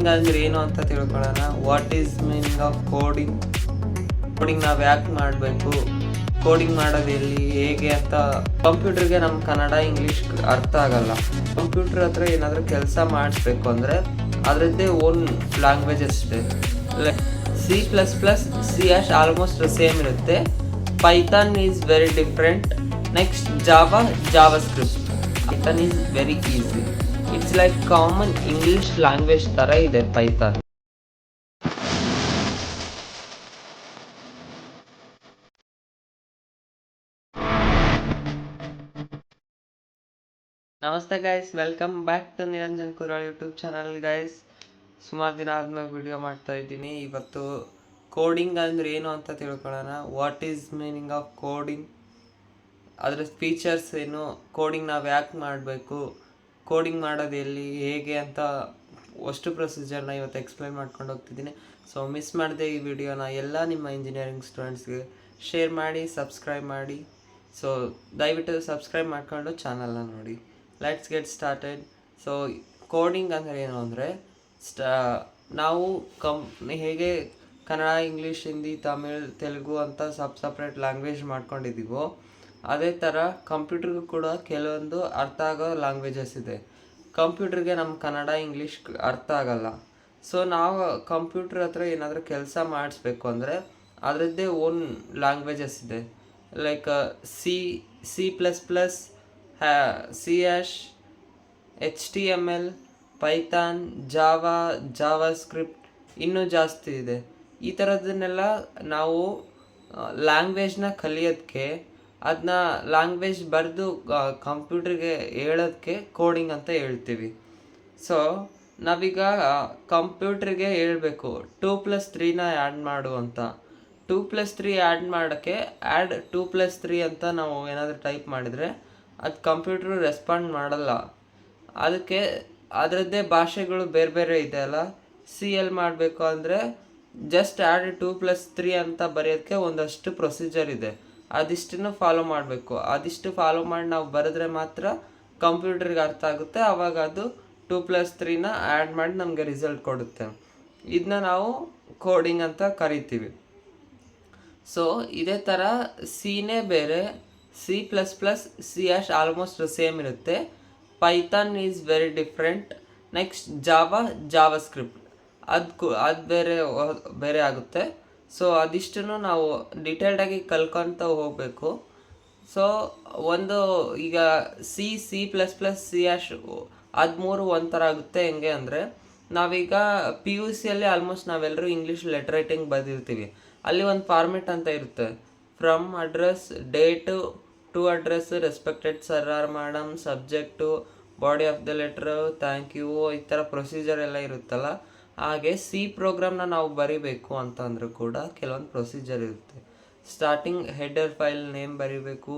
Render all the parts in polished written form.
Coding ಅಂದ್ರೆ ಏನು ಅಂತ ತಿಳ್ಕೊಳ್ಳೋಣ. What is meaning of coding, coding ನಾವು ಯಾಕೆ ಮಾಡಬೇಕು, ಕೋಡಿಂಗ್ ಮಾಡೋದು ಎಲ್ಲಿ, ಹೇಗೆ ಅಂತ. ಕಂಪ್ಯೂಟರ್ಗೆ ನಮ್ಮ ಕನ್ನಡ ಇಂಗ್ಲೀಷ್ ಅರ್ಥ ಆಗಲ್ಲ. ಕಂಪ್ಯೂಟರ್ ಹತ್ರ ಏನಾದರೂ ಕೆಲಸ ಮಾಡಿಸ್ಬೇಕು ಅಂದರೆ ಅದರದ್ದೇ ಓನ್ ಲ್ಯಾಂಗ್ವೇಜ್ ಅಷ್ಟೇ. C++, C# ಆಲ್ಮೋಸ್ಟ್ ಸೇಮ್ ಇರುತ್ತೆ. Python is very different. Next JavaScript. Python is very easy. It's like common English language ಥರ ಇದೆ ಪೈಥಾನ್. ನಮಸ್ತೆ guys, welcome back to Niranjan Kural YouTube channel. Guys, ಸುಮಾರು ದಿನ ಆದ್ಮೇಲೆ ವಿಡಿಯೋ ಮಾಡ್ತಾ ಇದ್ದೀನಿ. ಇವತ್ತು ಕೋಡಿಂಗ್ ಅಂದ್ರೆ ಏನು ಅಂತ ತಿಳ್ಕೊಳ್ಳೋಣ. What is meaning of coding, ಅದರ ಫೀಚರ್ಸ್ ಏನು, ಕೋಡಿಂಗ್ ನಾವು ಯಾಕೆ ಮಾಡಬೇಕು, ಕೋಡಿಂಗ್ ಮಾಡೋದು ಎಲ್ಲಿ, ಹೇಗೆ ಅಂತ ಅಷ್ಟು ಪ್ರೊಸೀಜರ್ನ ಇವತ್ತು ಎಕ್ಸ್ಪ್ಲೈನ್ ಮಾಡ್ಕೊಂಡು ಹೋಗ್ತಿದ್ದೀನಿ. ಸೊ ಮಿಸ್ ಮಾಡದೆ ಈ ವಿಡಿಯೋನ ಎಲ್ಲ ನಿಮ್ಮ ಇಂಜಿನಿಯರಿಂಗ್ ಸ್ಟೂಡೆಂಟ್ಸ್ಗೆ ಶೇರ್ ಮಾಡಿ, ಸಬ್ಸ್ಕ್ರೈಬ್ ಮಾಡಿ. ಸೊ ದಯವಿಟ್ಟು ಸಬ್ಸ್ಕ್ರೈಬ್ ಮಾಡ್ಕೊಂಡು ಚಾನಲ್ನ ನೋಡಿ. Let's get started. So coding ಅಂದರೆ ಏನು ಅಂದರೆ, ನಾವು ಹೇಗೆ ಕನ್ನಡ, ಇಂಗ್ಲೀಷ್, ಹಿಂದಿ, ತಮಿಳ್, ತೆಲುಗು ಅಂತ ಸಪ್ರೇಟ್ ಲ್ಯಾಂಗ್ವೇಜ್ ಮಾಡ್ಕೊಂಡಿದ್ದೀವೋ, ಅದೇ ಥರ ಕಂಪ್ಯೂಟರ್ಗೂ ಕೂಡ ಕೆಲವೊಂದು ಅರ್ಥ ಆಗೋ ಲ್ಯಾಂಗ್ವೇಜಸ್ ಇದೆ. ಕಂಪ್ಯೂಟರ್ಗೆ ನಮ್ಮ ಕನ್ನಡ ಇಂಗ್ಲೀಷ್ ಅರ್ಥ ಆಗಲ್ಲ. ಸೊ ನಾವು ಕಂಪ್ಯೂಟರ್ ಹತ್ರ ಏನಾದರೂ ಕೆಲಸ ಮಾಡಿಸ್ಬೇಕು ಅಂದರೆ ಅದರದ್ದೇ ಓನ್ ಲ್ಯಾಂಗ್ವೇಜಸ್ ಇದೆ. Like C++, C#, HTML, Python, Java script, ಇನ್ನೂ ಜಾಸ್ತಿ ಇದೆ. ಈ ಥರದನ್ನೆಲ್ಲ ನಾವು ಲ್ಯಾಂಗ್ವೇಜ್ನ ಕಲಿಯೋದಕ್ಕೆ, ಅದನ್ನ ಲ್ಯಾಂಗ್ವೇಜ್ ಬರೆದು ಕಂಪ್ಯೂಟ್ರಿಗೆ ಹೇಳೋದಕ್ಕೆ ಕೋಡಿಂಗ್ ಅಂತ ಹೇಳ್ತೀವಿ. ಸೊ ನಾವೀಗ ಕಂಪ್ಯೂಟ್ರಿಗೆ ಹೇಳ್ಬೇಕು 2+3ನ ಆ್ಯಡ್ ಮಾಡು ಅಂತ. 2+3 ಆ್ಯಡ್ ಮಾಡೋಕ್ಕೆ 2+3 ಅಂತ ನಾವು ಏನಾದರೂ ಟೈಪ್ ಮಾಡಿದರೆ ಅದು ಕಂಪ್ಯೂಟ್ರು ರೆಸ್ಪಾಂಡ್ ಮಾಡಲ್ಲ. ಅದಕ್ಕೆ ಅದರದ್ದೇ ಭಾಷೆಗಳು ಬೇರೆ ಬೇರೆ ಇದೆ ಅಲ್ಲ. C ಮಾಡಬೇಕು ಅಂದರೆ ಜಸ್ಟ್ 2+3 ಅಂತ ಬರೆಯೋದಕ್ಕೆ ಒಂದಷ್ಟು ಪ್ರೊಸೀಜರ್ ಇದೆ. ಅದಿಷ್ಟನ್ನು ಫಾಲೋ ಮಾಡಬೇಕು. ಅದಿಷ್ಟು ಫಾಲೋ ಮಾಡಿ ನಾವು ಬರೆದ್ರೆ ಮಾತ್ರ ಕಂಪ್ಯೂಟರ್ಗೆ ಅರ್ಥ ಆಗುತ್ತೆ. ಆವಾಗ ಅದು 2+3ನ ಆ್ಯಡ್ ಮಾಡಿ ನಮಗೆ ರಿಸಲ್ಟ್ ಕೊಡುತ್ತೆ. ಇದನ್ನ ನಾವು ಕೋಡಿಂಗ್ ಅಂತ ಕರಿತೀವಿ. ಸೊ ಇದೇ ಥರ ಸಿನೇ ಬೇರೆ, C++, C# ಆಲ್ಮೋಸ್ಟ್ ಸೇಮ್ ಇರುತ್ತೆ. Python is very different. Next Java script ಅದು ಬೇರೆ ಆಗುತ್ತೆ. ಸೊ ಅದಿಷ್ಟನ್ನು ನಾವು ಡಿಟೇಲ್ಡಾಗಿ ಕಲ್ಕೊತ ಹೋಗಬೇಕು. ಸೊ ಈಗ C++, ಅದು ಮೂರು ಒಂಥರ ಆಗುತ್ತೆ. ಹೆಂಗೆ ಅಂದರೆ, ನಾವೀಗ PUCಯಲ್ಲಿ ಆಲ್ಮೋಸ್ಟ್ ನಾವೆಲ್ಲರೂ ಇಂಗ್ಲೀಷ್ ಲೆಟರ್ ರೈಟಿಂಗ್ ಬರೆದಿರ್ತೀವಿ. ಅಲ್ಲಿ ಒಂದು ಫಾರ್ಮೆಟ್ ಅಂತ ಇರುತ್ತೆ. From address, date, to address, respected sir or madam, subject, body of the letter, thank you, ಈ ಥರ ಪ್ರೊಸೀಜರ್ ಎಲ್ಲ ಇರುತ್ತಲ್ಲ. ಹಾಗೆ ಸಿ ಪ್ರೋಗ್ರಾಮ್ನ ನಾವು ಬರಿಬೇಕು ಅಂತಂದರೂ ಕೂಡ ಕೆಲವೊಂದು ಪ್ರೊಸೀಜರ್ ಇರುತ್ತೆ. ಸ್ಟಾರ್ಟಿಂಗ್ ಹೆಡರ್ ಫೈಲ್ ನೇಮ್ ಬರಿಬೇಕು.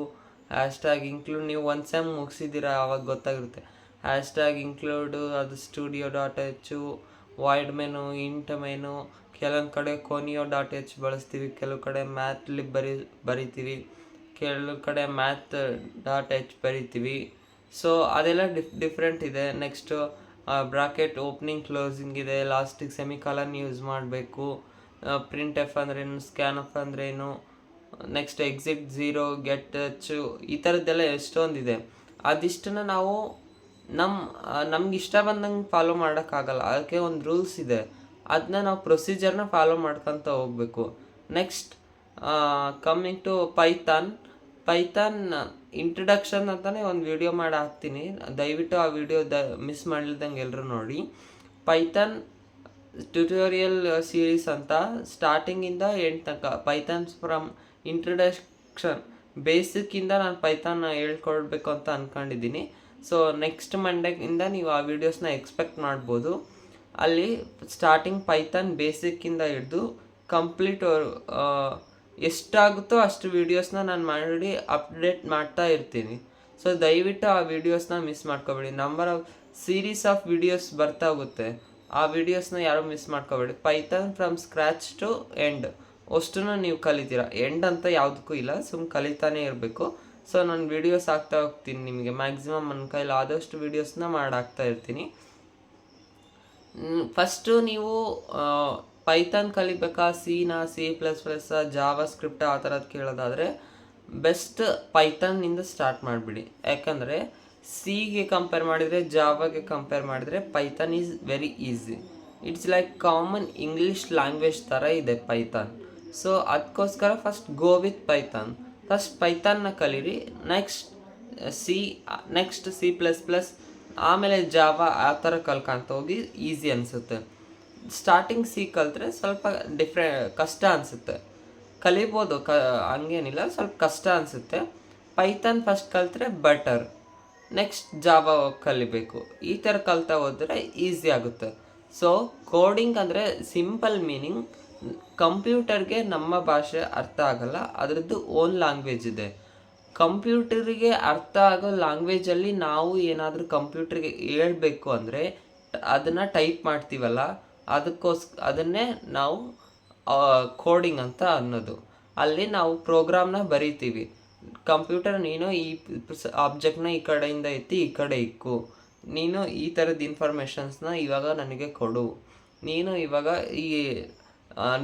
ಹ್ಯಾಶ್ಟ್ಯಾಗ್ ಇನ್ಕ್ಲೂಡ್, ನೀವು ಒಂದು ಸೆಮ್ ಮುಗಿಸಿದ್ದೀರಾ ಆವಾಗ ಗೊತ್ತಾಗಿರುತ್ತೆ. ಹ್ಯಾಶ್ಟ್ಯಾಗ್ ಇನ್ಕ್ಲೂಡು, ಅದು studio.h, void menu, int menu, ಕೆಲವೊಂದು ಕಡೆ conio.h ಬಳಸ್ತೀವಿ, ಕೆಲವು ಕಡೆ ಮ್ಯಾಥ್ಲಿಬ್ ಬರಿತೀವಿ, ಕೆಲವು ಕಡೆ math.h ಬರಿತೀವಿ. ಸೊ ಅದೆಲ್ಲ ಡಿಫ್ರೆಂಟ್ ಇದೆ. ನೆಕ್ಸ್ಟು ಬ್ರಾಕೆಟ್ ಓಪನಿಂಗ್ ಕ್ಲೋಸಿಂಗ್ ಇದೆ. ಲಾಸ್ಟಿಗೆ ಸೆಮಿಕಾಲನ್ ಯೂಸ್ ಮಾಡಬೇಕು. ಪ್ರಿಂಟ್ ಎಫ್ ಅಂದ್ರೇನು, ಸ್ಕ್ಯಾನ್ ಎಫ್ ಅಂದ್ರೇನು, ನೆಕ್ಸ್ಟ್ ಎಕ್ಸಿಟ್ 0, ಗೆಟ್ h, ಈ ಥರದ್ದೆಲ್ಲ ಎಷ್ಟೊಂದಿದೆ. ಅದಿಷ್ಟನ್ನು ನಾವು ನಮ್ಗೆ ಇಷ್ಟ ಬಂದಂಗೆ ಫಾಲೋ ಮಾಡೋಕ್ಕಾಗಲ್ಲ. ಅದಕ್ಕೆ ಒಂದು ರೂಲ್ಸ್ ಇದೆ. ಅದನ್ನ ನಾವು ಪ್ರೊಸೀಜರ್ನ ಫಾಲೋ ಮಾಡ್ಕೊತ ಹೋಗಬೇಕು. Next coming to Python introduction ಅಂತಲೇ ಒಂದು ವಿಡಿಯೋ ಮಾಡಿ ಹಾಕ್ತೀನಿ. ದಯವಿಟ್ಟು ಆ ವಿಡಿಯೋ ಮಿಸ್ ಮಾಡಲಿದ್ದಂಗೆ ಎಲ್ಲರೂ ನೋಡಿ. ಪೈಥಾನ್ ಟ್ಯುಟೋರಿಯಲ್ ಸೀರೀಸ್ ಅಂತ ಸ್ಟಾರ್ಟಿಂಗಿಂದ ಎಂಡ್ ತನಕ, ಪೈಥಾನ್ಸ್ ಫ್ರಮ್ ಇಂಟ್ರಡಕ್ಷನ್ ಬೇಸಿಕ್ಕಿಂದ ನಾನು ಪೈಥಾನ್ ಹೇಳ್ಕೊಡ್ಬೇಕು ಅಂತ ಅಂದ್ಕೊಂಡಿದ್ದೀನಿ. ಸೊ ನೆಕ್ಸ್ಟ್ ಮಂಡೇಯಿಂದ ನೀವು ಆ ವಿಡಿಯೋಸ್ನ ಎಕ್ಸ್ಪೆಕ್ಟ್ ಮಾಡ್ಬೋದು. ಅಲ್ಲಿ ಸ್ಟಾರ್ಟಿಂಗ್ ಪೈಥಾನ್ ಬೇಸಿಕ್ಕಿಂದ ಹಿಡಿದು ಕಂಪ್ಲೀಟ್ ಎಷ್ಟಾಗುತ್ತೋ ಅಷ್ಟು ವೀಡಿಯೋಸ್ನ ನಾನು ಮಾಡಿ ಅಪ್ಡೇಟ್ ಮಾಡ್ತಾ ಇರ್ತೀನಿ. ಸೊ ದಯವಿಟ್ಟು ಆ ವೀಡಿಯೋಸ್ನ ಮಿಸ್ ಮಾಡ್ಕೋಬೇಡಿ. Number of series of videos ಬರ್ತಾ ಹೋಗುತ್ತೆ. ಆ ವಿಡಿಯೋಸ್ನ ಯಾರು ಮಿಸ್ ಮಾಡ್ಕೋಬೇಡಿ. Python from scratch to end ಅಷ್ಟನ್ನು ನೀವು ಕಲಿತೀರ. ಎಂಡ್ ಅಂತ ಯಾವುದಕ್ಕೂ ಇಲ್ಲ, ಸುಮ್ಮನೆ ಕಲಿತಾನೇ ಇರಬೇಕು. ಸೊ ನಾನು ವೀಡಿಯೋಸ್ ಹಾಕ್ತಾ ಹೋಗ್ತೀನಿ. ನಿಮಗೆ ಮ್ಯಾಕ್ಸಿಮಮ್ ನನ್ನ ಕೈಲಿ ಆದಷ್ಟು ವೀಡಿಯೋಸ್ನ ಮಾಡಾಕ್ತಾ ಇರ್ತೀನಿ. ಫಸ್ಟು ನೀವು ಪೈಥಾನ್ ಕಲಿಬೇಕಾ, C++, ಜಾವಾ ಸ್ಕ್ರಿಪ್ಟ್ ಆ ಥರದ್ದು ಕೇಳೋದಾದರೆ ಬೆಸ್ಟ್ ಪೈಥಾನ್ನಿಂದ ಸ್ಟಾರ್ಟ್ ಮಾಡಿಬಿಡಿ. ಯಾಕಂದರೆ ಸಿಗೆ ಕಂಪೇರ್ ಮಾಡಿದರೆ, ಜಾವಾಗೆ ಕಂಪೇರ್ ಮಾಡಿದರೆ Python is very easy. It's like common English language ಥರ ಇದೆ ಪೈಥಾನ್. ಸೊ ಅದಕ್ಕೋಸ್ಕರ first go with Python. First ಪೈಥಾನ್ನ ಕಲೀರಿ, ನೆಕ್ಸ್ಟ್ C++, ಆಮೇಲೆ ಜಾವಾ ಆ ಥರ ಕಲ್ಕೊಂತ ಹೋಗಿ ಈಸಿ ಅನಿಸುತ್ತೆ. ಸ್ಟಾರ್ಟಿಂಗ್ ಸಿ ಕಲಿತ್ರೆ ಸ್ವಲ್ಪ ಕಷ್ಟ ಅನಿಸುತ್ತೆ. ಕಲಿಬೋದು, ಹಂಗೇನಿಲ್ಲ, ಸ್ವಲ್ಪ ಕಷ್ಟ ಅನಿಸುತ್ತೆ. ಪೈಥಾನ್ ಫಸ್ಟ್ ಕಲಿತ್ರೆ ಬೆಟರ್. ನೆಕ್ಸ್ಟ್ ಜಾವಾ ಕಲಿಬೇಕು. ಈ ಥರ ಕಲಿತಾ ಹೋದರೆ ಈಸಿ ಆಗುತ್ತೆ. ಸೊ ಕೋಡಿಂಗ್ ಅಂದರೆ ಸಿಂಪಲ್ ಮೀನಿಂಗ್, ಕಂಪ್ಯೂಟರ್ಗೆ ನಮ್ಮ ಭಾಷೆ ಅರ್ಥ ಆಗಲ್ಲ, ಅದರದ್ದು ಓನ್ ಲ್ಯಾಂಗ್ವೇಜ್ ಇದೆ. ಕಂಪ್ಯೂಟರಿಗೆ ಅರ್ಥ ಆಗೋ ಲ್ಯಾಂಗ್ವೇಜಲ್ಲಿ ನಾವು ಏನಾದರೂ ಕಂಪ್ಯೂಟ್ರಿಗೆ ಹೇಳ್ಬೇಕು ಅಂದರೆ ಅದನ್ನು ಟೈಪ್ ಮಾಡ್ತೀವಲ್ಲ, ಅದನ್ನೇ ನಾವು ಕೋಡಿಂಗ್ ಅಂತ ಅನ್ನೋದು. ಅಲ್ಲಿ ನಾವು ಪ್ರೋಗ್ರಾಮ್ನ ಬರೀತೀವಿ. ಕಂಪ್ಯೂಟರ್ ನೀನು ಈ ಆಬ್ಜೆಕ್ಟ್ನ ಈ ಕಡೆಯಿಂದ ಎತ್ತಿ ಈ ಕಡೆ ಇಕ್ಕು, ನೀನು ಈ ಥರದ ಇನ್ಫಾರ್ಮೇಷನ್ಸ್ನ ಇವಾಗ ನನಗೆ ಕೊಡು, ನೀನು ಇವಾಗ ಈ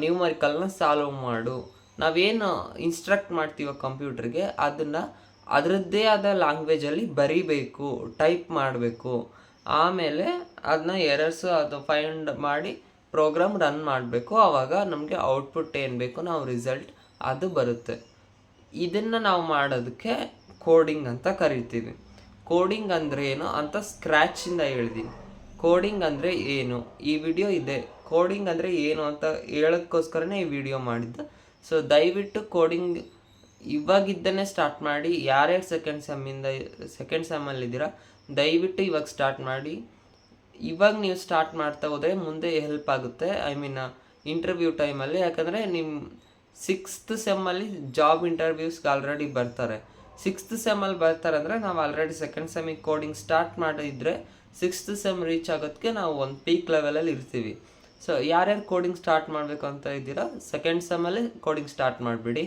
ನ್ಯೂಮರಿಕಲ್ನ ಸಾಲ್ವ್ ಮಾಡು. ನಾವೇನು ಇನ್ಸ್ಟ್ರಕ್ಟ್ ಮಾಡ್ತೀವೋ ಕಂಪ್ಯೂಟ್ರಿಗೆ ಅದನ್ನು ಅದರದ್ದೇ ಆದ ಲ್ಯಾಂಗ್ವೇಜಲ್ಲಿ ಬರೀಬೇಕು, ಟೈಪ್ ಮಾಡಬೇಕು. ಆಮೇಲೆ ಅದನ್ನ ಎರರ್ಸು ಅದು ಫೈಂಡ್ ಮಾಡಿ ಪ್ರೋಗ್ರಾಮ್ ರನ್ ಮಾಡಬೇಕು. ಆವಾಗ ನಮಗೆ ಔಟ್ಪುಟ್ ಏನು ಬೇಕು, ನಾವು ರಿಸಲ್ಟ್ ಅದು ಬರುತ್ತೆ. ಇದನ್ನು ನಾವು ಮಾಡೋದಕ್ಕೆ ಕೋಡಿಂಗ್ ಅಂತ ಕರಿತೀವಿ. ಕೋಡಿಂಗ್ ಅಂದರೆ ಏನು ಅಂತ ಸ್ಕ್ರ್ಯಾಚಿಂದ ಹೇಳಿದ್ದೀನಿ. ಕೋಡಿಂಗ್ ಅಂದರೆ ಏನು, ಈ ವಿಡಿಯೋ ಇದೆ. ಕೋಡಿಂಗ್ ಅಂದರೆ ಏನು ಅಂತ ಹೇಳೋದಕ್ಕೋಸ್ಕರನೇ ಈ ವಿಡಿಯೋ ಮಾಡಿದ್ದೆ. ಸೊ ದಯವಿಟ್ಟು ಕೋಡಿಂಗ್ ಇವಾಗಿದ್ದನ್ನೇ ಸ್ಟಾರ್ಟ್ ಮಾಡಿ. ಯಾರ್ಯಾರು ಸೆಕೆಂಡ್ ಸೆಮ್ಮಲ್ಲಿದ್ದೀರಾ ದಯವಿಟ್ಟು ಇವಾಗ ಸ್ಟಾರ್ಟ್ ಮಾಡಿ. ಇವಾಗ ನೀವು ಸ್ಟಾರ್ಟ್ ಮಾಡ್ತಾ ಹೋದರೆ ಮುಂದೆ ಹೆಲ್ಪ್ ಆಗುತ್ತೆ. ಇಂಟರ್ವ್ಯೂ ಟೈಮಲ್ಲಿ. ಯಾಕಂದರೆ ನಿಮ್ಮ 6th ಸೆಮ್ಮಲ್ಲಿ ಜಾಬ್ ಇಂಟರ್ವ್ಯೂಸ್ಗೆ ಆಲ್ರೆಡಿ ಬರ್ತಾರೆ. 6th ಸೆಮ್ಮಲ್ಲಿ ಬರ್ತಾರೆ ಅಂದರೆ ನಾವು ಆಲ್ರೆಡಿ ಸೆಕೆಂಡ್ ಸೆಮ್ಮಿಗೆ ಕೋಡಿಂಗ್ ಸ್ಟಾರ್ಟ್ ಮಾಡಿದರೆ 6th ಸೆಮ್ ರೀಚ್ ಆಗೋದಕ್ಕೆ ನಾವು ಒಂದು ಪೀಕ್ ಲೆವೆಲಲ್ಲಿ ಇರ್ತೀವಿ. ಸೊ ಯಾರ್ಯಾರು ಕೋಡಿಂಗ್ ಸ್ಟಾರ್ಟ್ ಮಾಡಬೇಕು ಅಂತ ಇದ್ದೀರಾ ಸೆಕೆಂಡ್ ಸೆಮ್ಮಲ್ಲಿ ಕೋಡಿಂಗ್ ಸ್ಟಾರ್ಟ್ ಮಾಡಿಬಿಡಿ.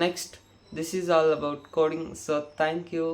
Next, this is all about coding. So thank you.